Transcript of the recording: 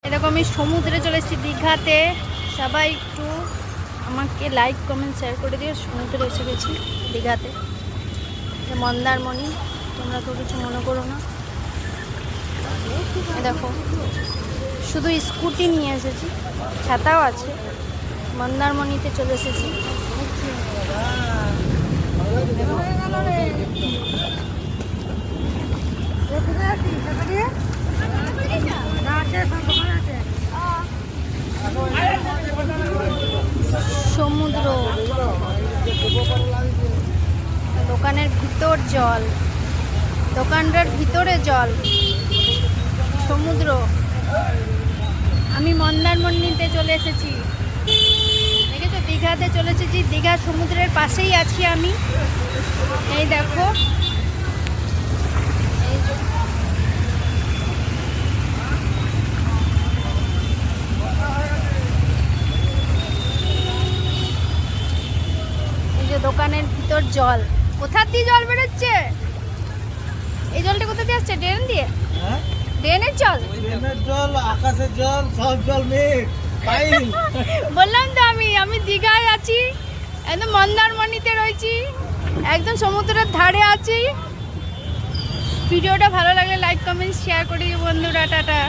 এরকম আমি সমুদ্রে চলে এসেছি দীঘাতে। সবাই একটু আমাকে লাইক কমেন্ট শেয়ার করে দিও। সমুদ্রে এসে গেছি দীঘাতে, মন্দারমণি। তোমরা তো কিছু মনে করো না। দেখো শুধু স্কুটি নিয়ে এসেছি, ছাতাও আছে। মন্দারমণিতে চলে এসেছি। সমুদ্র, দোকানের ভিতর জল, দোকানটার ভিতরে জল, সমুদ্র। আমি মন্দারমণিতে চলে এসেছি। দেখেছো, দীঘাতে চলে এসেছি। দীঘা সমুদ্রের পাশেই আছি আমি। এই দেখো, এই যে দোকানের ভিতর জল। কোথা দিয়ে জল বেরোচ্ছে? এই জলটা কোথা দিয়ে আসছে? ড্রেন দিয়ে? ড্রেনের জল? ড্রেনের জল, আকাশের জল, সব জল মিক্স। বললাম তো আমি দীঘায় আছি, একদম মন্দারমণিতে রয়েছি, একদম সমুদ্রের ধারে আছি। ভিডিওটা ভালো লাগলে লাইক কমেন্ট শেয়ার করে দিও বন্ধুরা। টাটা।